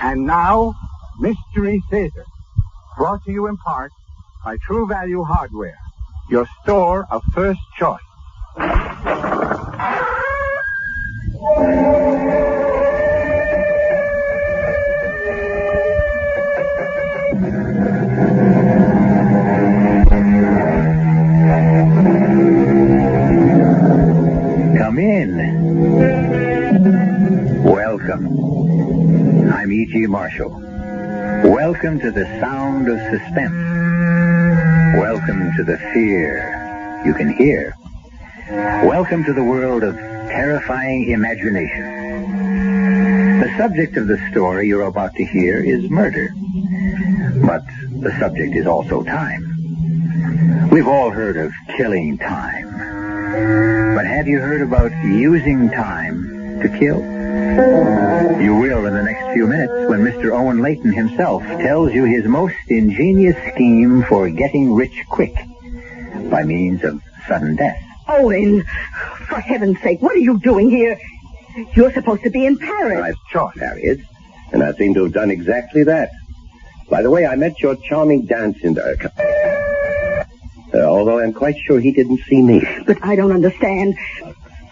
And now, Mystery Theater, brought to you in part by True Value Hardware, your store of first choice. Come in. Welcome. I'm E.G. Marshall. Welcome to the sound of suspense. Welcome to the fear you can hear. Welcome to the world of terrifying imagination. The subject of the story you're about to hear is murder. But the subject is also time. We've all heard of killing time. But have you heard about using time to kill? You will in the next few minutes when Mr. Owen Layton himself tells you his most ingenious scheme for getting rich quick by means of sudden death. Owen, for heaven's sake, what are you doing here? You're supposed to be in Paris. Nice choice, Harriet. And I seem to have done exactly that. By the way, I met your charming dance instructor. Although I'm quite sure he didn't see me. But I don't understand.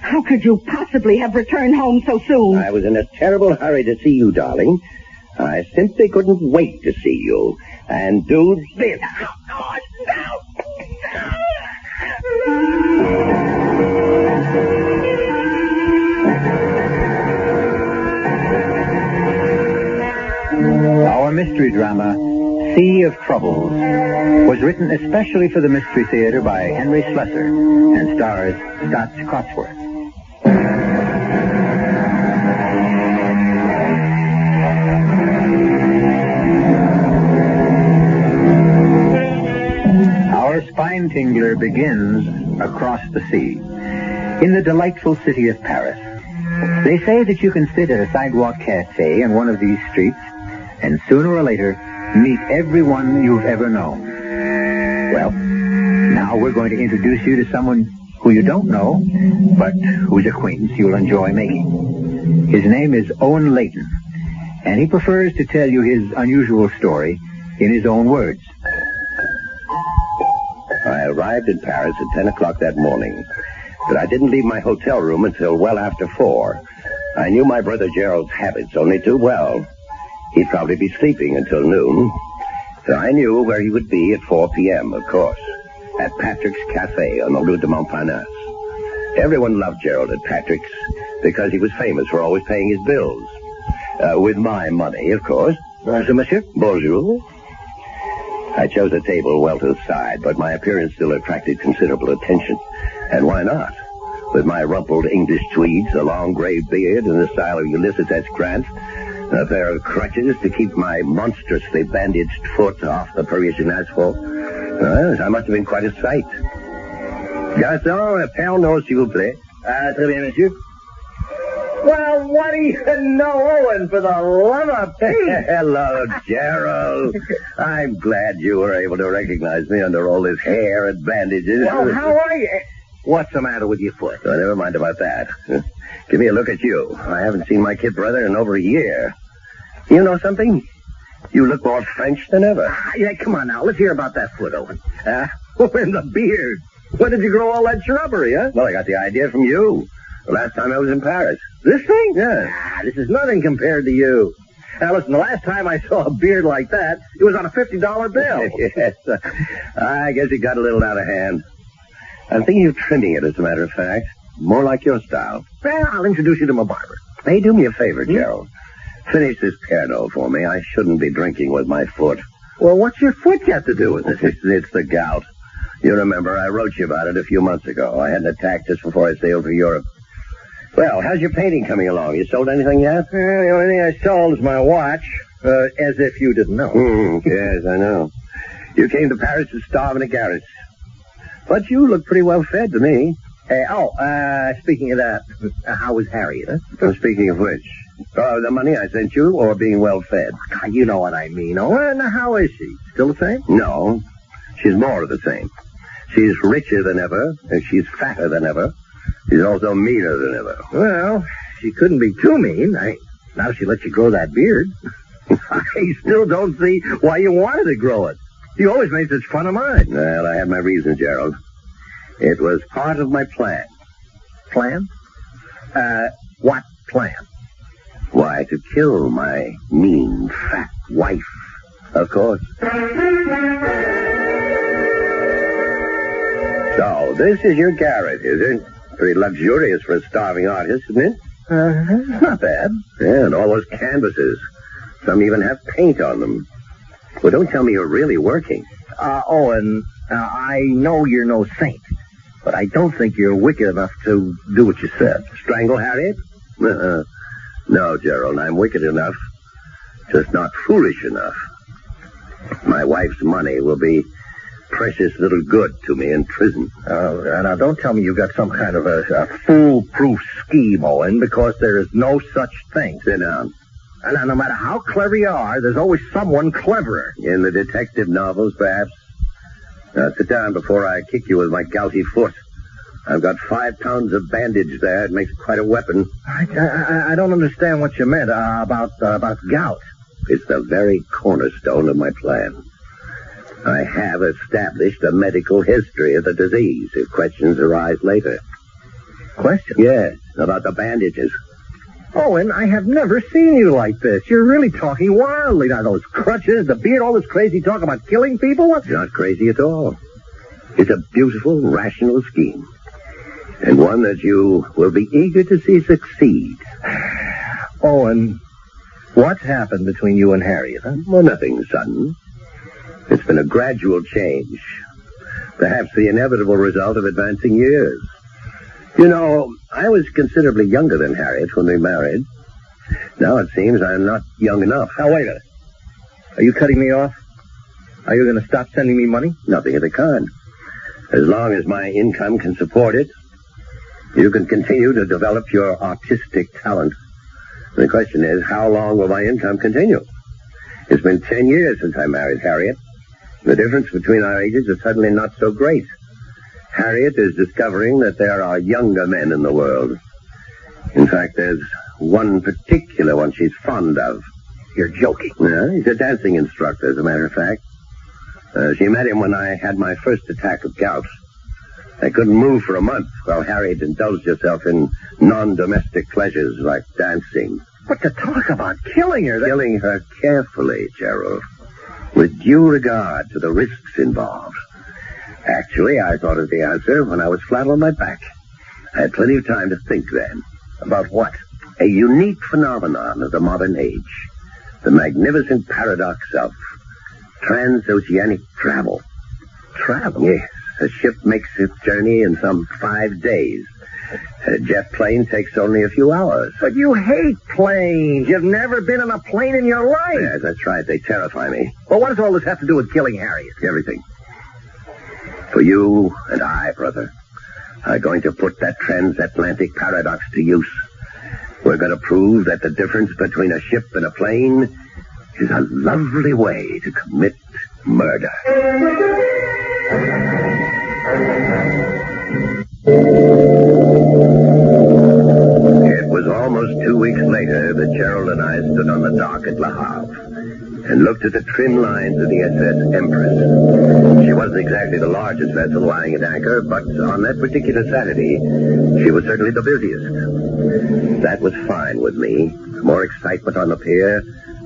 How could you possibly have returned home so soon? I was in a terrible hurry to see you, darling. I simply couldn't wait to see you and do this. Our mystery drama, Sea of Troubles, was written especially for the Mystery Theater by Henry Slessor and stars Scott Cotsworth. Our spine tingler begins across the sea, in the delightful city of Paris. They say that you can sit at a sidewalk cafe in one of these streets and sooner or later meet everyone you've ever known. Well, now we're going to introduce you to someone who you don't know, but whose acquaintance you'll enjoy making. His name is Owen Layton, and he prefers to tell you his unusual story in his own words. I arrived in Paris at 10 o'clock that morning, but I didn't leave my hotel room until well after 4. I knew my brother Gerald's habits only too well. He'd probably be sleeping until noon. So I knew where he would be at 4 p.m., of course, at Patrick's Cafe on the Rue de Montparnasse. Everyone loved Gerald at Patrick's because he was famous for always paying his bills. With my money, of course. Bonjour, monsieur. Bonjour. I chose a table well to the side, but my appearance still attracted considerable attention. And why not? With my rumpled English tweeds, a long gray beard in the style of Ulysses S. Grant, a pair of crutches to keep my monstrously bandaged foot off the Parisian asphalt. I must have been quite a sight. Garçon, a pain d'eau, s'il vous plaît. Très bien, monsieur. Well, what do you know, Owen, for the love of Pete? Hello, Gerald. I'm glad you were able to recognize me under all this hair and bandages. Well, how are you? What's the matter with your foot? Oh, never mind about that. Give me a look at you. I haven't seen my kid brother in over a year. You know something? You look more French than ever. Yeah, come on now. Let's hear about that foot, Owen. And the beard. When did you grow all that shrubbery, huh? Well, I got the idea from you. The last time I was in Paris. This thing? Yeah. This is nothing compared to you. Now, listen, the last time I saw a beard like that, it was on a $50 bill. Yes. I guess it got a little out of hand. I'm thinking of trimming it, as a matter of fact. More like your style. Well, I'll introduce you to my barber. Hey, do me a favor, Gerald. Finish this Pernod for me. I shouldn't be drinking with my foot. Well, what's your foot got to do with it? It's the gout. You remember, I wrote you about it a few months ago. I had an attack just before I sailed for Europe. Well, how's your painting coming along? You sold anything yet? The only thing I sold is my watch. As if you didn't know. Yes, I know. You came to Paris to starve in a garret. But you look pretty well fed to me. Speaking of that, how was Harriet, huh? Speaking of which? The money I sent you, or being well fed? You know what I mean. Now, how is she? Still the same? No. She's more of the same. She's richer than ever, and she's fatter than ever. She's also meaner than ever. Well, she couldn't be too mean. Now she let you grow that beard. I still don't see why you wanted to grow it. You always made such fun of mine. Well, I had my reasons, Gerald. It was part of my plan. Plan? What plan? Why, to kill my mean, fat wife, of course. So, this is your garret, is it? Pretty luxurious for a starving artist, isn't it? Not bad. Yeah, and all those canvases. Some even have paint on them. Well, don't tell me you're really working. Owen, I know you're no saint, but I don't think you're wicked enough to do what you said. Strangle Harriet? No, Gerald, I'm wicked enough, just not foolish enough. My wife's money will be precious little good to me in prison. Now, don't tell me you've got some kind of a foolproof scheme, Owen, because there is no such thing. Sit down. And no matter how clever you are, there's always someone cleverer. In the detective novels, perhaps. Now, sit down before I kick you with my gouty foot. I've got 5 pounds of bandage there. It makes quite a weapon. I don't understand what you meant about gout. It's the very cornerstone of my plan. I have established a medical history of the disease if questions arise later. Questions? Yes, about the bandages. Owen, I have never seen you like this. You're really talking wildly. Now, those crutches, the beard, all this crazy talk about killing people. It's not crazy at all. It's a beautiful, rational scheme. And one that you will be eager to see succeed. Owen, what's happened between you and Harriet, huh? Well, nothing sudden. It's been a gradual change. Perhaps the inevitable result of advancing years. You know, I was considerably younger than Harriet when we married. Now it seems I'm not young enough. Now, wait a minute. Are you cutting me off? Are you going to stop sending me money? Nothing of the kind. As long as my income can support it, you can continue to develop your artistic talent. The question is, how long will my income continue? It's been 10 years since I married Harriet. The difference between our ages is suddenly not so great. Harriet is discovering that there are younger men in the world. In fact, there's one particular one she's fond of. You're joking. Yeah, he's a dancing instructor, as a matter of fact. She met him when I had my first attack of gout. I couldn't move for a month while Harriet indulged herself in non-domestic pleasures like dancing. But to talk about killing her... Killing her carefully, Gerald, with due regard to the risks involved. Actually, I thought of the answer when I was flat on my back. I had plenty of time to think then. About what? A unique phenomenon of the modern age. The magnificent paradox of transoceanic travel. Travel? Yes. A ship makes its journey in some 5 days. A jet plane takes only a few hours. But you hate planes. You've never been on a plane in your life. Yes, that's right. They terrify me. Well, what does all this have to do with killing Harriet? Everything. For you and I, brother, are going to put that transatlantic paradox to use. We're going to prove that the difference between a ship and a plane is a lovely way to commit murder. It was almost 2 weeks later that Gerald and I stood on the dock at Le Havre and looked at the trim lines of the SS Empress. She wasn't exactly the largest vessel lying at anchor, but on that particular Saturday, she was certainly the busiest. That was fine with me. The more excitement on the pier,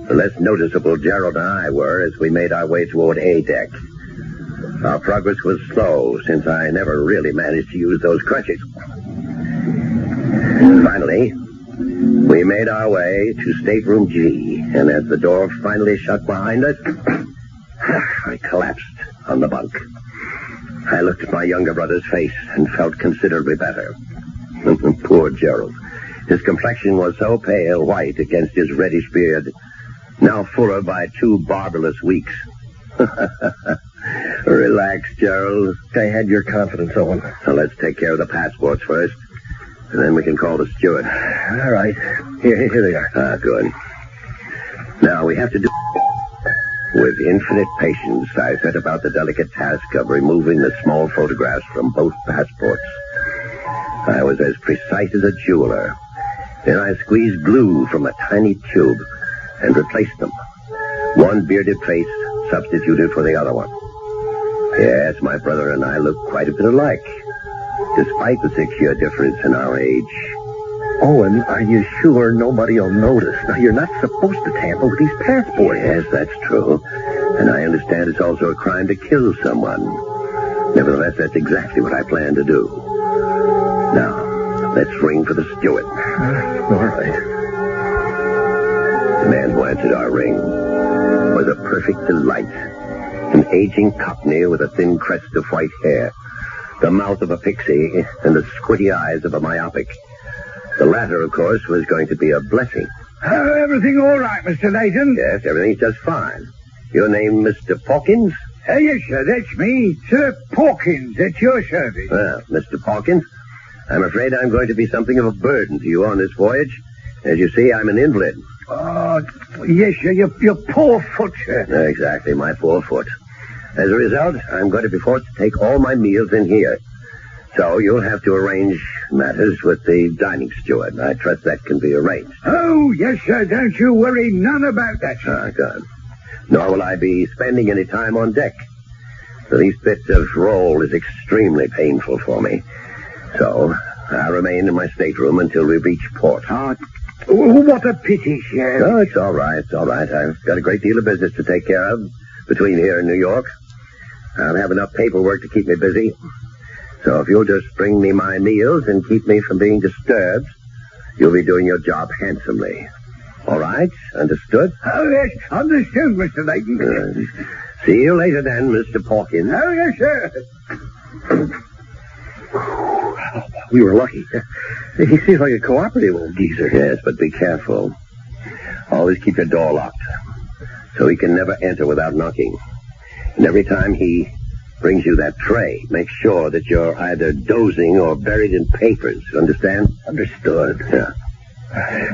the less noticeable Gerald and I were as we made our way toward A deck. Our progress was slow, since I never really managed to use those crutches. Finally, we made our way to stateroom G, and as the door finally shut behind us, I collapsed on the bunk. I looked at my younger brother's face and felt considerably better. Poor Gerald. His complexion was so pale white against his reddish beard, now fuller by 2 barbarous weeks. Relax, Gerald. I had your confidence, Owen. So let's take care of the passports first, and then we can call the steward. All right. Here they are. Ah, good. Now, we have to do... With infinite patience, I set about the delicate task of removing the small photographs from both passports. I was as precise as a jeweler. Then I squeezed glue from a tiny tube and replaced them. One bearded face substituted for the other one. Yes, my brother and I look quite a bit alike, despite the 6-year difference in our age. Owen, are you sure nobody will notice? Now, you're not supposed to tamper with these passports. Yes, that's true. And I understand it's also a crime to kill someone. Nevertheless, that's exactly what I plan to do. Now, let's ring for the steward. All right. The man who answered our ring was a perfect delight. An aging cockney with a thin crest of white hair, the mouth of a pixie, and the squinty eyes of a myopic. The latter, of course, was going to be a blessing. Everything all right, Mr. Layton? Yes, everything's just fine. Your name, Mr. Pawkins? Yes, sir, that's me. Sir Pawkins, at your service. Well, Mr. Pawkins, I'm afraid I'm going to be something of a burden to you on this voyage. As you see, I'm an invalid. Oh, yes, sir, your poor foot, sir. Exactly, my poor foot. As a result, I'm going to be forced to take all my meals in here. So you'll have to arrange matters with the dining steward. I trust that can be arranged. Oh, yes, sir, don't you worry none about that, sir. Good. Nor will I be spending any time on deck. The least bit of roll is extremely painful for me. So I'll remain in my stateroom until we reach port. Oh, what a pity, sir. Oh, it's all right, it's all right. I've got a great deal of business to take care of between here and New York. I'll have enough paperwork to keep me busy. So if you'll just bring me my meals and keep me from being disturbed, you'll be doing your job handsomely. All right? Understood? Oh, yes, understood, Mr. Layton. See you later then, Mr. Pawkins. Oh, yes, sir. We were lucky. He seems like a cooperative old geezer. Yes, but be careful. Always keep your door locked, so he can never enter without knocking. And every time he brings you that tray, make sure that you're either dozing or buried in papers. Understand? Understood. Yeah.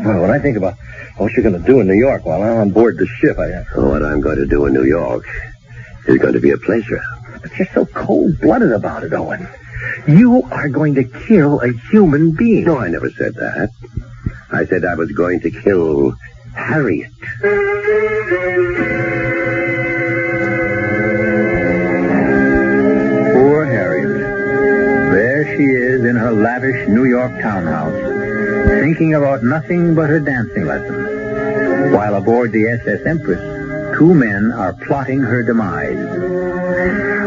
Well, when I think about what you're going to do in New York while I'm on board the ship, What I'm going to do in New York is going to be a pleasure. But you're so cold-blooded about it, Owen. You are going to kill a human being. No, I never said that. I said I was going to kill Harriet. Poor Harriet. There she is in her lavish New York townhouse, thinking about nothing but her dancing lessons, while aboard the SS Empress, 2 men are plotting her demise.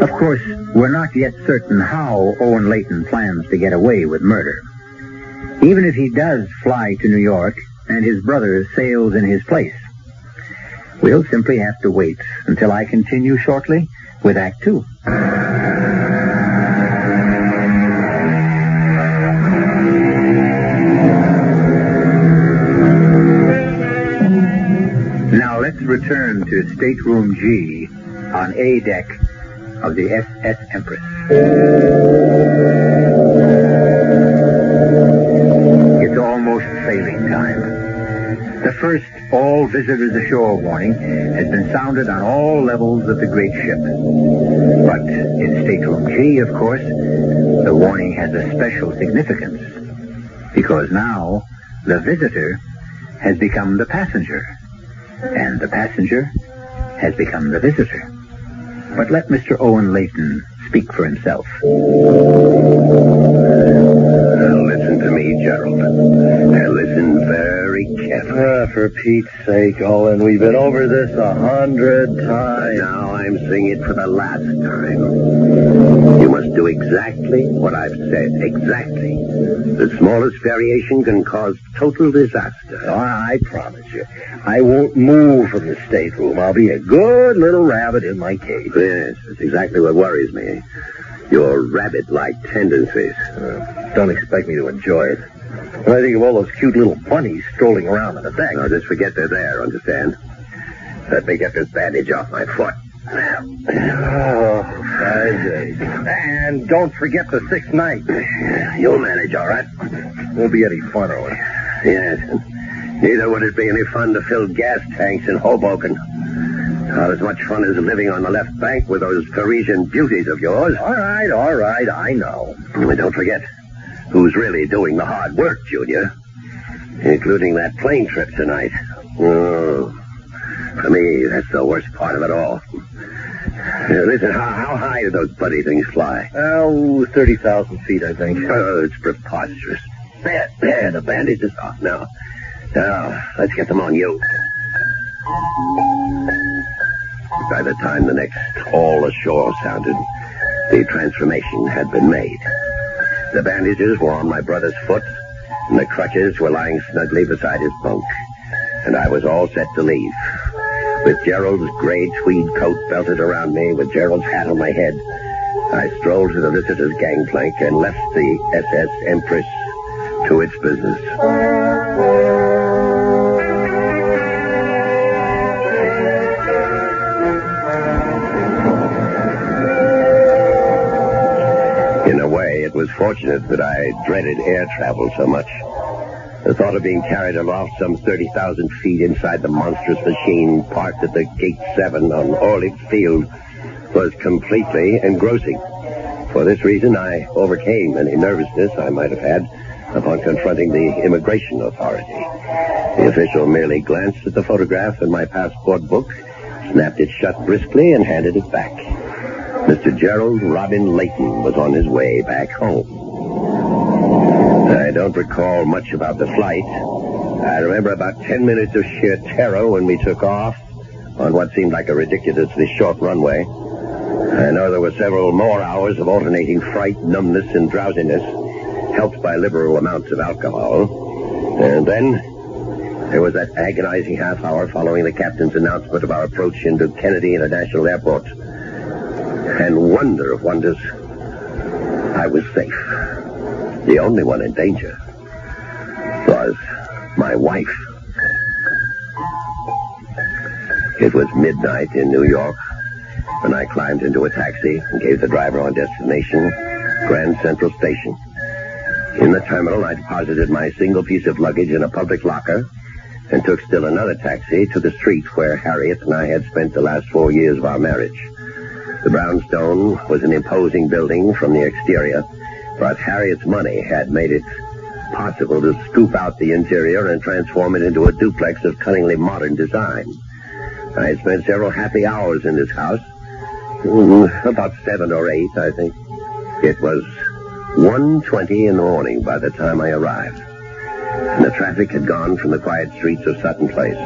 Of course, we're not yet certain how Owen Layton plans to get away with murder. Even if he does fly to New York and his brother sails in his place, we'll simply have to wait until I continue shortly with Act 2. Now let's return to Stateroom G on A deck of the SS Empress. It's almost sailing time. The first all visitors ashore warning has been sounded on all levels of the great ship. But in Stateroom G, of course, the warning has a special significance, because now the visitor has become the passenger, and the passenger has become the visitor. But let Mr. Owen Layton speak for himself. Listen to me, Gerald. And listen very carefully. For Pete's sake, Owen, we've been over this 100 times. Now I'm saying it for the last time. You must do exactly what I've said. Exactly. The smallest variation can cause total disaster. Oh, I promise you, I won't move from the stateroom. I'll be a good little rabbit in my cage. Yes, that's exactly what worries me. Your rabbit-like tendencies. Don't expect me to enjoy it. When I think of all those cute little bunnies strolling around on the deck. Now, just forget they're there, understand? Let me get this bandage off my foot. Oh, 5 days. And don't forget the 6th night. You'll manage, all right? Won't be any fun, Owen. Yes. Neither would it be any fun to fill gas tanks in Hoboken. Not as much fun as living on the left bank with those Parisian beauties of yours. All right, I know. And don't forget who's really doing the hard work, Junior. Including that plane trip tonight. Oh, for me, that's That's the worst part of it all. Listen, how high do those bloody things fly? 30,000 feet, I think. Oh, it's preposterous. There, the bandage is off now. Now, let's get them on you. By the time the next all ashore sounded, the transformation had been made. The bandages were on my brother's foot, and the crutches were lying snugly beside his bunk. And I was all set to leave. With Gerald's gray tweed coat belted around me, with Gerald's hat on my head, I strolled to the visitor's gangplank and left the SS Empress to its business. In a way, it was fortunate that I dreaded air travel so much. The thought of being carried aloft some 30,000 feet inside the monstrous machine parked at the Gate 7 on Orlick's Field was completely engrossing. For this reason, I overcame any nervousness I might have had upon confronting the immigration authority. The official merely glanced at the photograph in my passport book, snapped it shut briskly, and handed it back. Mr. Gerald Robin Layton was on his way back home. I don't recall much about the flight. I remember about 10 minutes of sheer terror when we took off on what seemed like a ridiculously short runway. I know there were several more hours of alternating fright, numbness, and drowsiness, helped by liberal amounts of alcohol. And then there was that agonizing half hour following the captain's announcement of our approach into Kennedy International Airport. And wonder of wonders, I was safe. The only one in danger was my wife. It was midnight in New York when I climbed into a taxi and gave the driver our destination, Grand Central Station. In the terminal, I deposited my single piece of luggage in a public locker and took still another taxi to the street where Harriet and I had spent the last 4 years of our marriage. The brownstone was an imposing building from the exterior, but Harriet's money had made it possible to scoop out the interior and transform it into a duplex of cunningly modern design. I had spent several happy hours in this house, about 7 or 8, I think. It was 1:20 in the morning by the time I arrived, and the traffic had gone from the quiet streets of Sutton Place.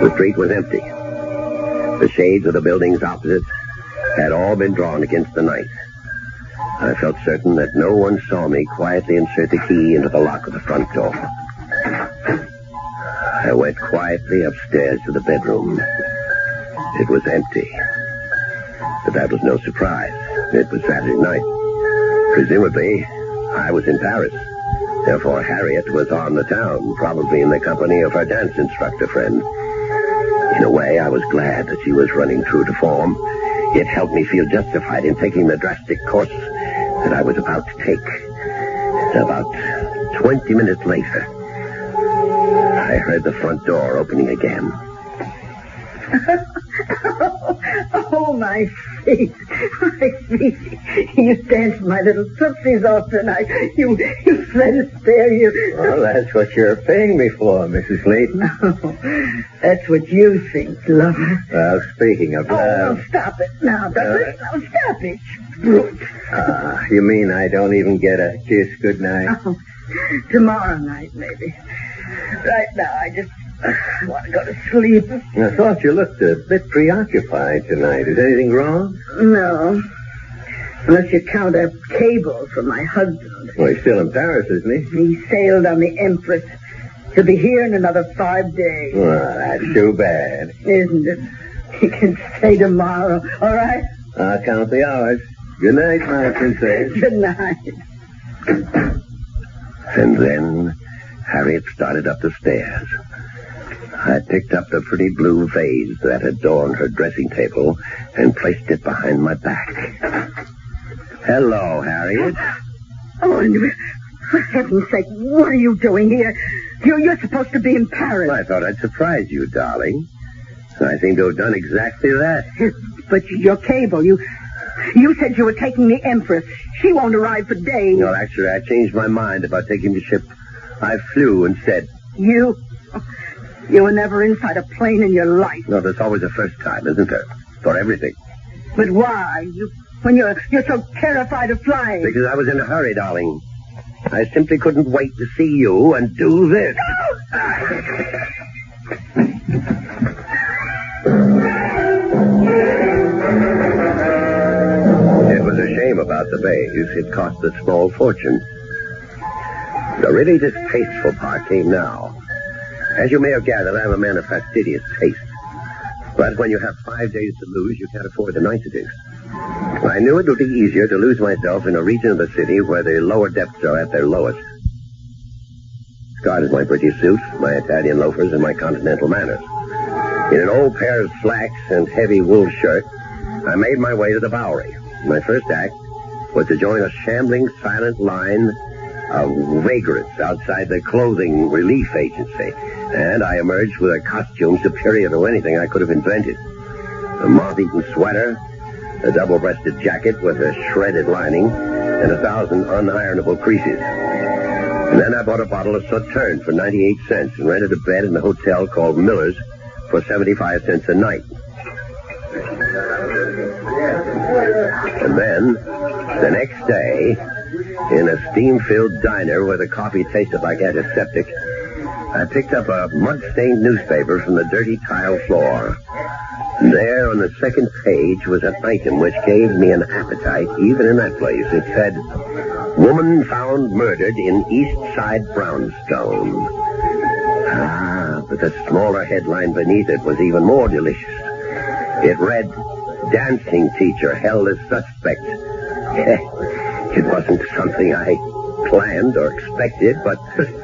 The street was empty. The shades of the buildings opposite had all been drawn against the night. I felt certain that no one saw me quietly insert the key into the lock of the front door. I went quietly upstairs to the bedroom. It was empty. But that was no surprise. It was Saturday night. Presumably, I was in Paris. Therefore, Harriet was on the town, probably in the company of her dance instructor friend. In a way, I was glad that she was running true to form. It helped me feel justified in taking the drastic course that I was about to take. About 20 minutes later, I heard the front door opening again. Oh, my feet. My feet. You danced my little tootsies off tonight. You let us spare you. Well, that's what you're paying me for, Mrs. Layton. No, that's what you think, lover. Well, speaking of love... Oh, stop it now, Douglas. Oh, stop it, brute. You mean I don't even get a kiss goodnight? Oh, tomorrow night, maybe. Right now, I just want to go to sleep. I thought you looked a bit preoccupied tonight. Is anything wrong? No. Unless you count a cable from my husband. Well, he's still in Paris, isn't he? He sailed on the Empress. He'll be here in another 5 days. Well, that's too bad. Isn't it? He can stay tomorrow, all right? I'll count the hours. Good night, my princess. Good night. And then Harriet started up the stairs. I picked up the pretty blue vase that adorned her dressing table and placed it behind my back. Hello, Harriet. Oh, and for heaven's sake, what are you doing here? You're supposed to be in Paris. Well, I thought I'd surprise you, darling. I seem to have done exactly that. But your cable, you said you were taking the Empress. She won't arrive for days. No, actually, I changed my mind about taking the ship. I flew instead. You? You were never inside a plane in your life. No, there's always a first time, isn't there? For everything. But why? When you're so terrified of flying. Because I was in a hurry, darling. I simply couldn't wait to see you and do this. It was a shame about the bays. It cost a small fortune. The really distasteful part came now. As you may have gathered, I'm a man of fastidious taste. But when you have 5 days to lose, you can't afford the niceties. I knew it would be easier to lose myself in a region of the city where the lower depths are at their lowest. Discarded my British suit, my Italian loafers, and my continental manners. In an old pair of slacks and heavy wool shirt, I made my way to the Bowery. My first act was to join a shambling, silent line of vagrants outside the clothing relief agency, and I emerged with a costume superior to anything I could have invented. A moth-eaten sweater, a double-breasted jacket with a shredded lining, and 1,000 unironable creases. And then I bought a bottle of Sauterne for 98 cents and rented a bed in a hotel called Miller's for 75 cents a night. And then, the next day, in a steam-filled diner where the coffee tasted like antiseptic, I picked up a mud-stained newspaper from the dirty tile floor. There on the second page was an item which gave me an appetite even in that place. It said, "Woman found murdered in East Side brownstone." But the smaller headline beneath it was even more delicious. It read, "Dancing teacher held as suspect." It wasn't something I planned or expected, but,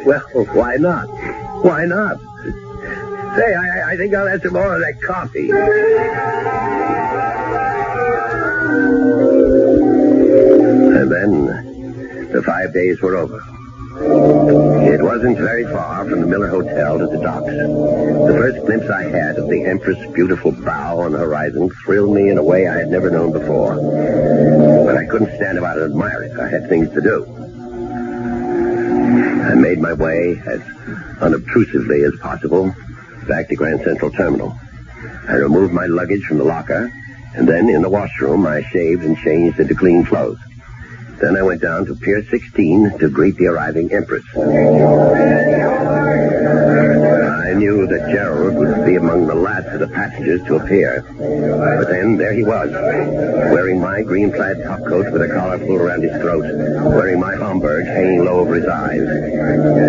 well, why not? Why not? Say, I think I'll have some more of that coffee. And then the 5 days were over. It wasn't very far from the Miller Hotel to the docks. The first glimpse I had of the Empress' beautiful bow on the horizon thrilled me in a way I had never known before. But I couldn't stand about and admire it. I had things to do. I made my way as unobtrusively as possible back to Grand Central Terminal. I removed my luggage from the locker, and then in the washroom I shaved and changed into clean clothes. Then I went down to Pier 16 to greet the arriving Empress. I knew that Gerald would be among the last of the passengers to appear. But then there he was, wearing my green plaid topcoat with a collar pulled around his throat, wearing my Homburg hanging low over his eyes.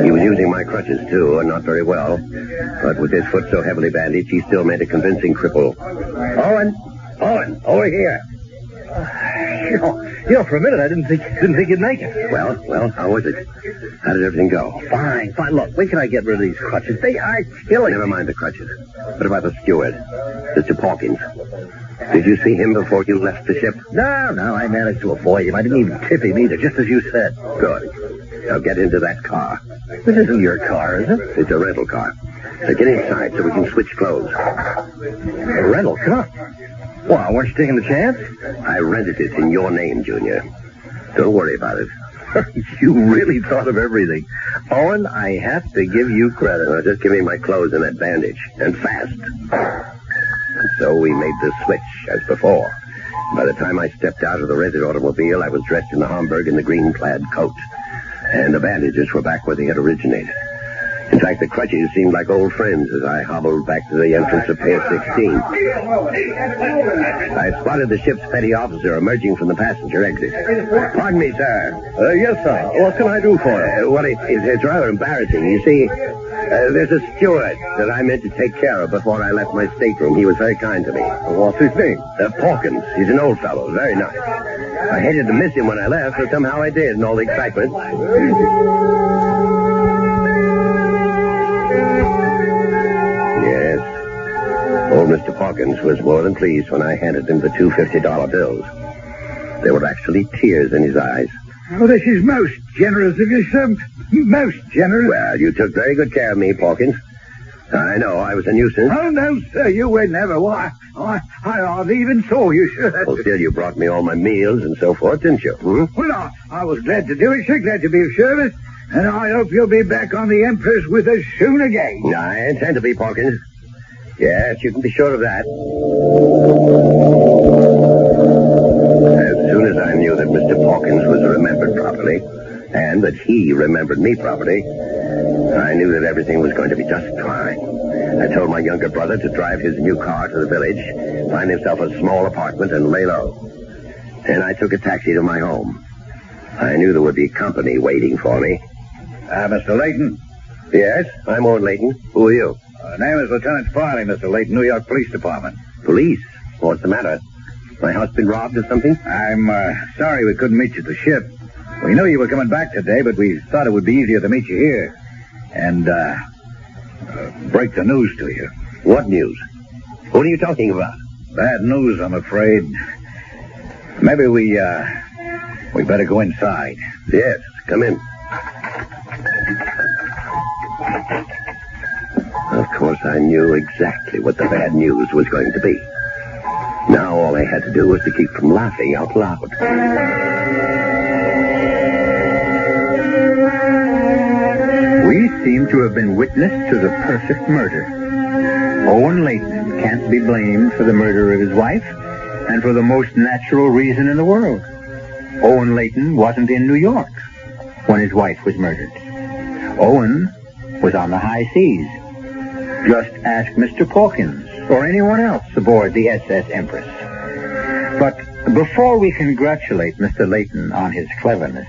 He was using my crutches, too, and not very well. But with his foot so heavily bandaged, he still made a convincing cripple. Owen, over here. You know, for a minute I didn't think you'd make it. Well, how was it? How did everything go? Fine. Look, when can I get rid of these crutches? They are killing. Never mind the crutches. What about the steward, Mr. Pawkins? Did you see him before you left the ship? No, I managed to avoid him. I didn't even tip him either, just as you said. Good. Now get into that car. This isn't your car, is it? It's a rental car. So get inside so we can switch clothes. A rental car? Well, weren't you taking the chance? I rented it in your name, Junior. Don't worry about it. You really thought of everything. Owen, I have to give you credit. Just give me my clothes and that bandage. And fast. And so we made the switch, as before. By the time I stepped out of the rented automobile, I was dressed in the Homburg and the green plaid coat. And the bandages were back where they had originated. In fact, the crutches seemed like old friends as I hobbled back to the entrance of Pier 16. I spotted the ship's petty officer emerging from the passenger exit. Pardon me, sir. Yes, sir. What can I do for you? Well, it's rather embarrassing. You see, there's a steward that I meant to take care of before I left my stateroom. He was very kind to me. What's his name? Pawkins. He's an old fellow. Very nice. I hated to miss him when I left, but somehow I did in all the excitement. Yes. Old Mr. Pawkins was more than pleased when I handed him the two $50 bills. There were actually tears in his eyes. Oh, this is most generous of you, sir. Most generous. Well, you took very good care of me, Pawkins. I know, I was a nuisance. Oh, no, sir, you were never. Why, I hardly even saw you, sir. Well, still, you brought me all my meals and so forth, didn't you? Hmm? Well, I was glad to do it, sir. Glad to be of service. And I hope you'll be back on the Empress with us soon again. I intend to be, Porkins. Yes, you can be sure of that. As soon as I knew that Mr. Porkins was remembered properly, and that he remembered me properly, I knew that everything was going to be just fine. I told my younger brother to drive his new car to the village, find himself a small apartment, and lay low. Then I took a taxi to my home. I knew there would be company waiting for me. Mr. Layton. Yes, I'm Owen Layton. Who are you? Name is Lieutenant Farley, Mr. Layton, New York Police Department. Police? What's the matter? My house been robbed or something? I'm sorry we couldn't meet you at the ship. We knew you were coming back today, but we thought it would be easier to meet you here. And, break the news to you. What news? What are you talking about? Bad news, I'm afraid. Maybe we better go inside. Yes, come in. Of course, I knew exactly what the bad news was going to be. Now all I had to do was to keep from laughing out loud. We seem to have been witness to the perfect murder. Owen Layton can't be blamed for the murder of his wife, and for the most natural reason in the world. Owen Layton wasn't in New York when his wife was murdered. Owen was on the high seas. Just ask Mr. Porkins or anyone else aboard the SS Empress. But before we congratulate Mr. Layton on his cleverness,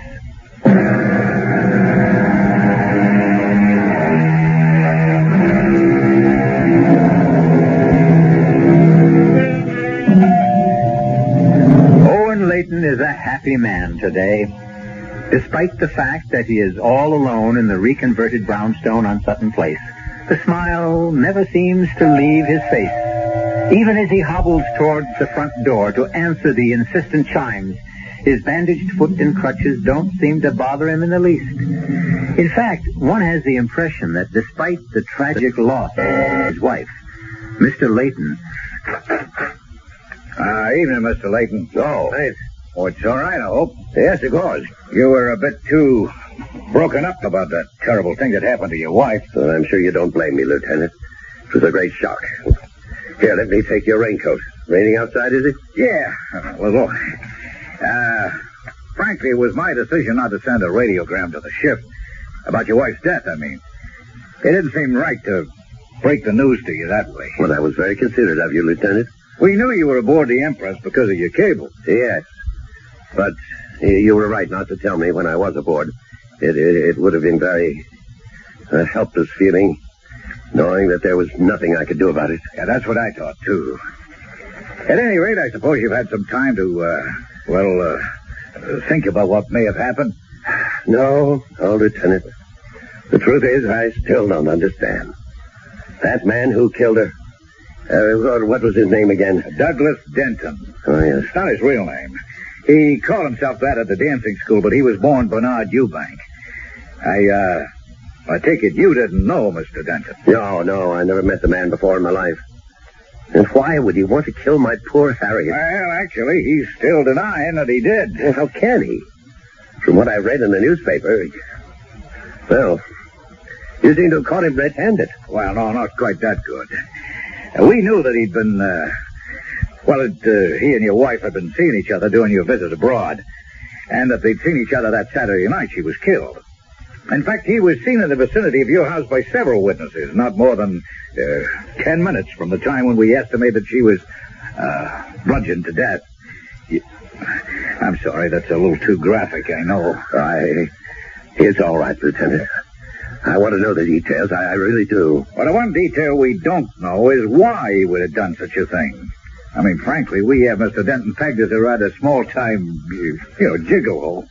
Owen Layton is a happy man today, despite the fact that he is all alone in the reconverted brownstone on Sutton Place. The smile never seems to leave his face. Even as he hobbles towards the front door to answer the insistent chimes, his bandaged foot and crutches don't seem to bother him in the least. In fact, one has the impression that despite the tragic loss of his wife, Mr. Layton... Evening, Mr. Layton. Oh, hey. Oh, it's all right, I hope. Yes, of course. You were a bit too broken up about that terrible thing that happened to your wife. Well, I'm sure you don't blame me, Lieutenant. It was a great shock. Here, let me take your raincoat. Raining outside, is it? Yeah. Well, look. Frankly, it was my decision not to send a radiogram to the ship. About your wife's death, I mean. It didn't seem right to break the news to you that way. Well, that was very considerate of you, Lieutenant. We knew you were aboard the Empress because of your cable. Yes. But you were right not to tell me when I was aboard. It would have been very helpless feeling, knowing that there was nothing I could do about it. Yeah, that's what I thought, too. At any rate, I suppose you've had some time to, think about what may have happened. No, Lieutenant. The truth is, I still don't understand. That man who killed her, what was his name again? Douglas Denton. Oh, yes. It's not his real name. He called himself that at the dancing school, but he was born Bernard Eubank. I take it you didn't know Mr. Denton. No, I never met the man before in my life. And why would he want to kill my poor Harriet? Well, actually, he's still denying that he did. Well, how can he? From what I read in the newspaper, well, you seem to have caught him red-handed. Well, no, not quite that good. We knew that he'd been, he and your wife had been seeing each other during your visit abroad, and that they'd seen each other that Saturday night she was killed. In fact, he was seen in the vicinity of your house by several witnesses, not more than 10 minutes from the time when we estimate that she was bludgeoned to death. I'm sorry, that's a little too graphic, I know. It's all right, Lieutenant. I want to know the details. I really do. Well, the one detail we don't know is why he would have done such a thing. I mean, frankly, we have Mr. Denton pegged as a rather small-time, gigolo.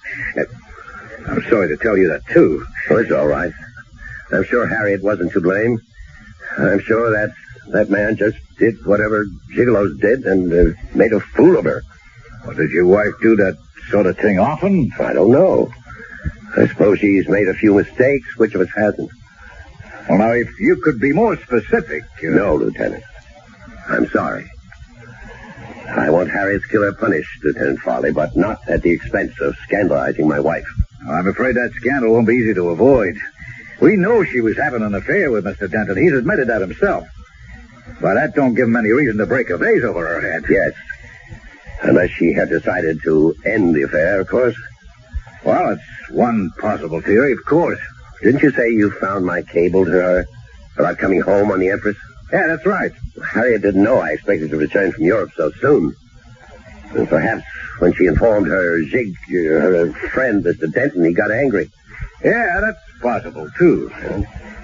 I'm sorry to tell you that, too. Oh, it's all right. I'm sure Harriet wasn't to blame. I'm sure that man just did whatever gigolos did and made a fool of her. Well, did your wife do that sort of thing often? I don't know. I suppose she's made a few mistakes. Which of us hasn't? Well, now, if you could be more specific... No, Lieutenant. I'm sorry. I want Harriet's killer punished, Lieutenant Farley, but not at the expense of scandalizing my wife. Well, I'm afraid that scandal won't be easy to avoid. We know she was having an affair with Mr. Denton. He's admitted that himself. But that don't give him any reason to break a vase over her head. Yes. Unless she had decided to end the affair, of course. Well, it's one possible theory, of course. Didn't you say you found my cable to her about coming home on the Empress? Yeah, that's right. Harriet didn't know I expected to return from Europe so soon. And perhaps when she informed her friend, Mr. Denton, he got angry. Yeah, that's possible, too.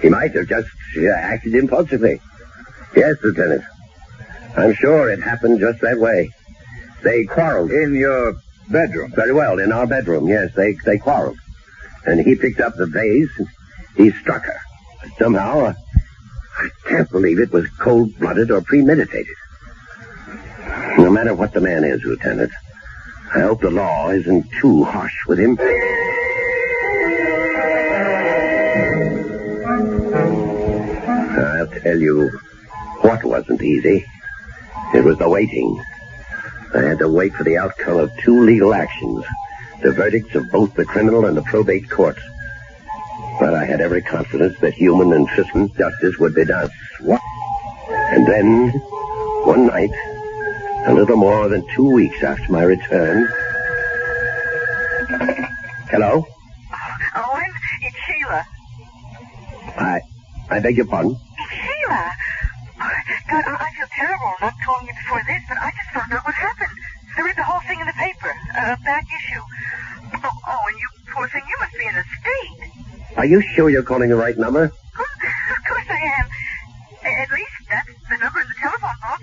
He might have just acted impulsively. Yes, Lieutenant. I'm sure it happened just that way. They quarreled. In your bedroom? Very well, in our bedroom, yes. They quarreled. And he picked up the vase, and he struck her. Somehow, I can't believe it was cold-blooded or premeditated. No matter what the man is, Lieutenant, I hope the law isn't too harsh with him. I'll tell you what wasn't easy. It was the waiting. I had to wait for the outcome of 2 legal actions, the verdicts of both the criminal and the probate courts. But I had every confidence that human and fiscal justice would be done. And then, one night, a little more than 2 weeks after my return... Hello? Owen, it's Sheila. I beg your pardon? It's Sheila. God, I feel terrible not calling you before this, but I just found out what happened. I read the whole thing in the paper, back issue. Oh, and you poor thing, you must be in a state. Are you sure you're calling the right number? Of course I am. At least that's the number in the telephone book.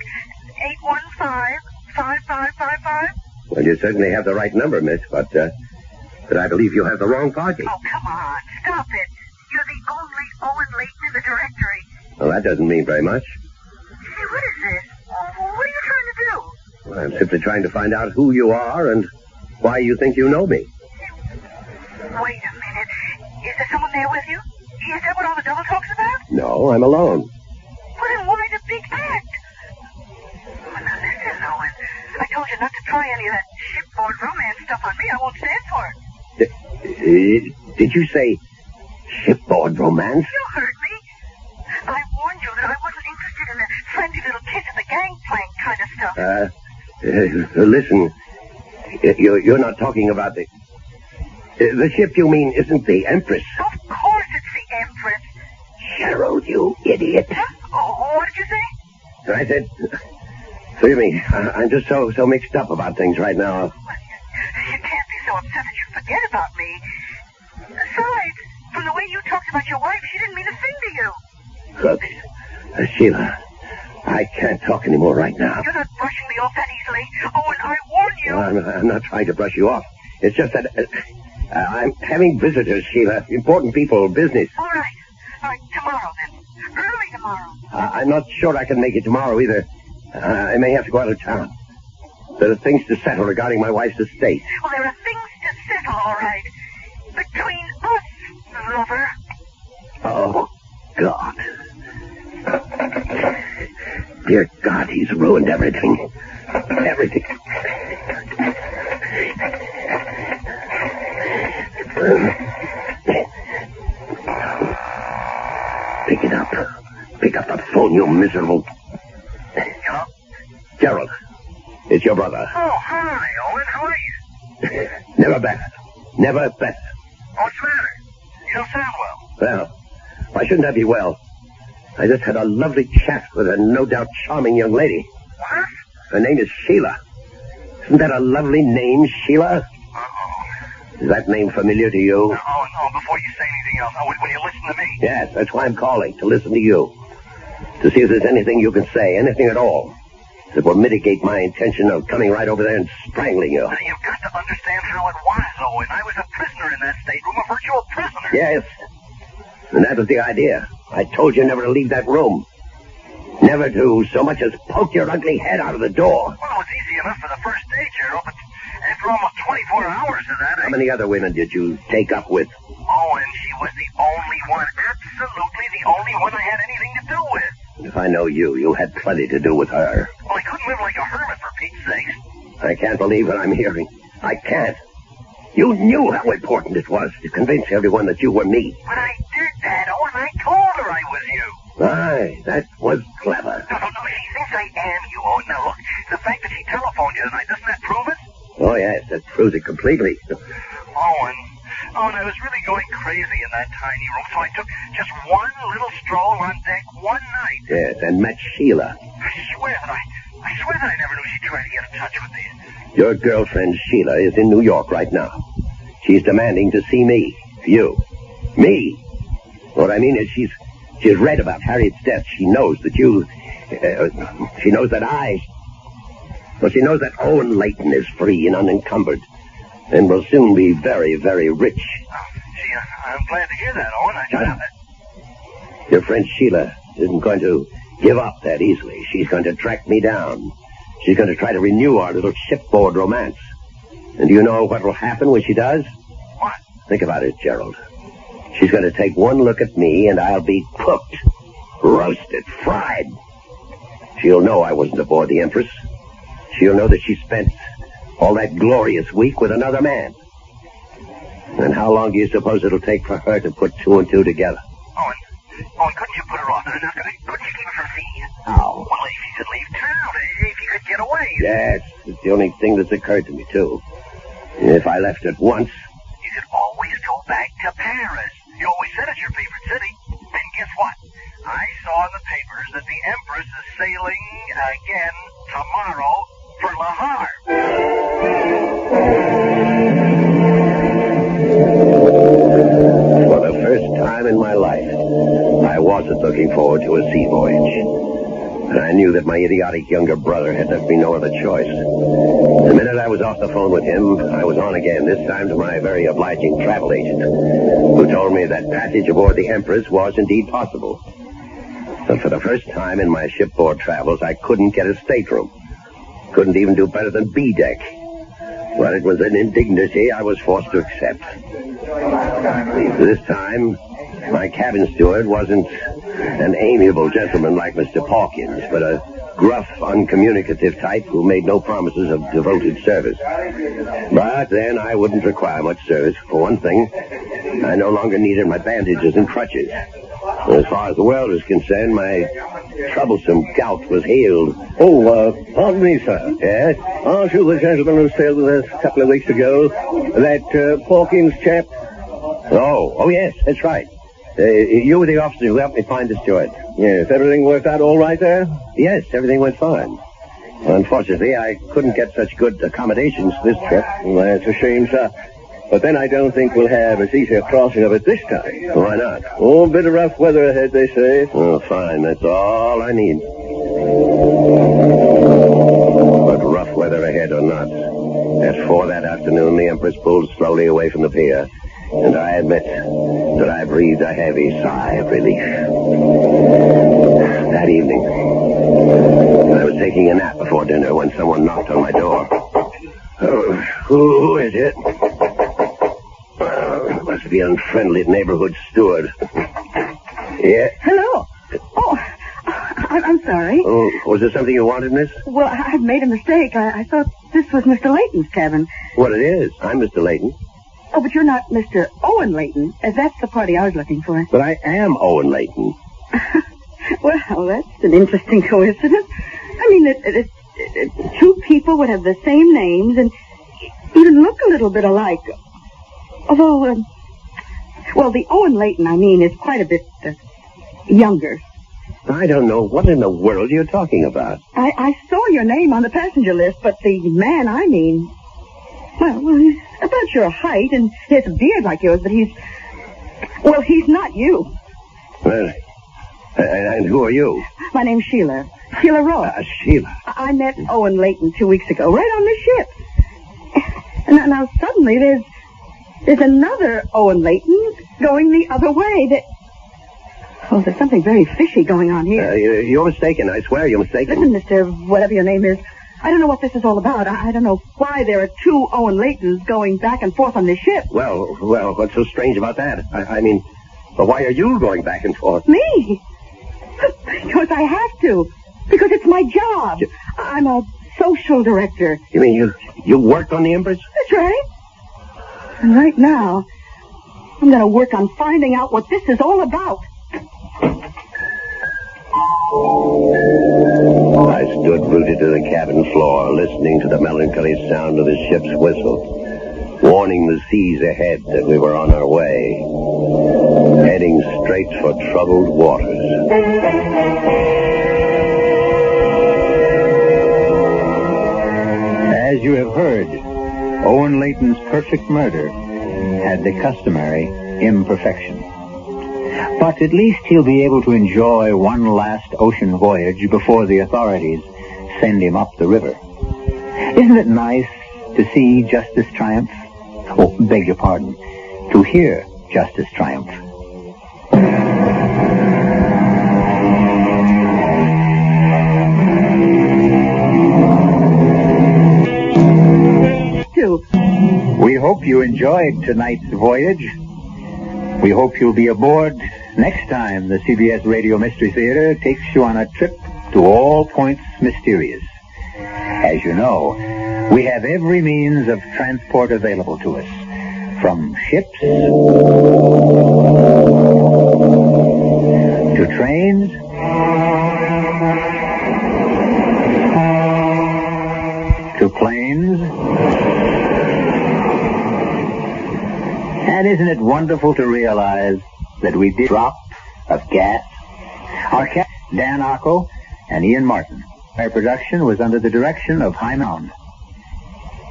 815-5555. Well, you certainly have the right number, miss, but I believe you have the wrong party. Oh, come on. Stop it. You're the only Owen Layton in the directory. Well, that doesn't mean very much. Hey, what is this? What are you trying to do? Well, I'm simply trying to find out who you are and why you think you know me. Wait a minute. Is there someone there with you? Is that what all the double talk's about? No, I'm alone. Well, then why the big act? Well, now listen, Owen. I told you not to try any of that shipboard romance stuff on me. I won't stand for it. Did you say shipboard romance? You heard me. I warned you that I wasn't interested in the friendly little kiss at the gangplank kind of stuff. Listen, you're not talking about the ship you mean isn't the Empress. Of course it's the Empress. Gerald, you idiot. Huh? Oh, what did you say? I said, forgive me, I'm just so mixed up about things right now. Well, you can't be so upset that you forget about me. Besides, from the way you talked about your wife, she didn't mean a thing to you. Look, Sheila, I can't talk anymore right now. You're not brushing me off that easily. Oh, and I warn you. Well, I'm not trying to brush you off. It's just that I'm having visitors, Sheila. Important people, business. All right, tomorrow then. Early tomorrow. I'm not sure I can make it tomorrow either. I may have to go out of town. There are things to settle regarding my wife's estate. Well, there are things to settle, all right. Between us, lover. Oh, God. Dear God, he's ruined everything. Everything. Pick it up. Pick up the phone, you miserable... Hello? Gerald, it's your brother. Oh, hi, Owen. How are you? Never better. Never better. What's the matter? You don't sound well. Well, why shouldn't I be well? I just had a lovely chat with a no doubt charming young lady. What? Her name is Sheila. Isn't that a lovely name, Sheila? Uh-oh. Is that name familiar to you? Oh, before you say anything else, will you listen to me? Yes, that's why I'm calling, to listen to you. To see if there's anything you can say, anything at all, that will mitigate my intention of coming right over there and strangling you. Now, you've got to understand how it was, Owen. I was a prisoner in that stateroom, a virtual prisoner. Yes, and that was the idea. I told you never to leave that room. Never to so much as poke your ugly head out of the door. Well, it was easy enough for the first day, Gerald, but after almost 24 hours of that, How many other women did you take up with? Oh, and she was the only one, absolutely the only one I had anything to do with. If I know you, you had plenty to do with her. Well, I couldn't live like a hermit, for Pete's sake. I can't believe what I'm hearing. I can't. You knew how important it was to convince everyone that you were me. But I did that, Owen. I told her I was you. Aye, that was clever. No, she thinks I am you, Owen. Now, look, the fact that she telephoned you tonight, doesn't that prove it? Oh, yes, that proves it completely. Owen, I was really going crazy in that tiny room, so I took just one little stroll on deck one night. Yes, and met Sheila. I swear that I never knew she'd try to get in touch with me. Your girlfriend Sheila is in New York right now. She's demanding to see me. You. Me. What I mean is she's read about Harriet's death. She knows that you... she knows that I... Well, she knows that Owen Layton is free and unencumbered and will soon be very, very rich. Gee, I'm glad to hear that, Owen. Shut up. Your friend Sheila isn't going to give up that easily. She's going to track me down. She's going to try to renew our little shipboard romance. And do you know what will happen when she does? What? Think about it, Gerald. She's going to take one look at me, and I'll be cooked, roasted, fried. She'll know I wasn't aboard the Empress. She'll know that she spent all that glorious week with another man. And how long do you suppose it'll take for her to put two and two together? Owen, couldn't you put her off? Couldn't you keep her from seeing you? How? Well, if you could leave town, if you could get away. Yes, it's the only thing that's occurred to me, too. If I left at once... You could always go back to Paris. You always said it's your favorite city. And guess what? I saw in the papers that the Empress is sailing again tomorrow for Le Havre. For the first time in my life, I wasn't looking forward to a sea voyage. And I knew that my idiotic younger brother had left me no other choice. The minute I was off the phone with him, I was on again, this time to my very obliging travel agent, who told me that passage aboard the Empress was indeed possible. But for the first time in my shipboard travels, I couldn't get a stateroom. Couldn't even do better than B-deck. Well, it was an indignity I was forced to accept. This time, my cabin steward wasn't an amiable gentleman like Mr. Pawkins, but a gruff, uncommunicative type who made no promises of devoted service. But then I wouldn't require much service. For one thing, I no longer needed my bandages and crutches. As far as the world is concerned, my troublesome gout was healed. Pardon me, sir. Yes? Aren't you the gentleman who sailed with us a couple of weeks ago? That Pawkins chap? Oh, yes, that's right. You were the officer who helped me find the steward. Yes, everything worked out all right there? Yes, everything went fine. Unfortunately, I couldn't get such good accommodations this trip. Well, that's a shame, sir. But then I don't think we'll have as easy a crossing of it this time. Why not? Oh, a bit of rough weather ahead, they say. Oh, fine. That's all I need. But rough weather ahead or not, at 4 that afternoon, the Empress pulled slowly away from the pier, and I admit that I breathed a heavy sigh of relief. That evening, I was taking a nap before dinner when someone knocked on my door. Oh, who is it? Must be an unfriendly neighborhood steward. Yeah? Hello. Oh, I'm sorry. Oh, was there something you wanted, miss? Well, I've made a mistake. I thought this was Mr. Layton's cabin. What it is. I'm Mr. Layton. Oh, but you're not Mr. Owen Layton, as that's the party I was looking for. But I am Owen Layton. Well, that's an interesting coincidence. I mean, that two people would have the same names and even look a little bit alike. Although, well, the Owen Layton, I mean, is quite a bit younger. I don't know what in the world you're talking about. I saw your name on the passenger list, but the man I mean, well, he's about your height, and he has a beard like yours, but he's not you. Well, and who are you? My name's Sheila. Sheila Ross. Sheila. I met Owen Layton 2 weeks ago, right on the ship. And now suddenly there's another Owen Layton going the other way. There's something very fishy going on here. You're mistaken. I swear you're mistaken. Listen, Mr. Whatever your name is, I don't know what this is all about. I don't know why there are two Owen Laytons going back and forth on this ship. Well, what's so strange about that? I mean, why are you going back and forth? Me? Because I have to. Because it's my job. I'm a social director. You mean you worked on the Empress? That's right. And right now, I'm going to work on finding out what this is all about. I stood rooted to the cabin floor, listening to the melancholy sound of the ship's whistle, warning the seas ahead that we were on our way, heading straight for troubled waters. As you have heard, Owen Layton's perfect murder had the customary imperfection. But at least he'll be able to enjoy one last ocean voyage before the authorities send him up the river. Isn't it nice to see justice triumph? Oh, beg your pardon, to hear justice triumph. We hope you enjoyed tonight's voyage. We hope you'll be aboard next time the CBS Radio Mystery Theater takes you on a trip to all points mysterious. As you know, we have every means of transport available to us, from ships to trains to planes. And isn't it wonderful to realize that we did drop of gas? Our cast, Dan Arco and Ian Martin. Our production was under the direction of High Mound.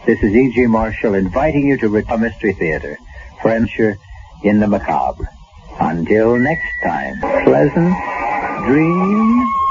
This is E.G. Marshall inviting you to return to Mystery Theater for adventure in the macabre. Until next time, pleasant dreams.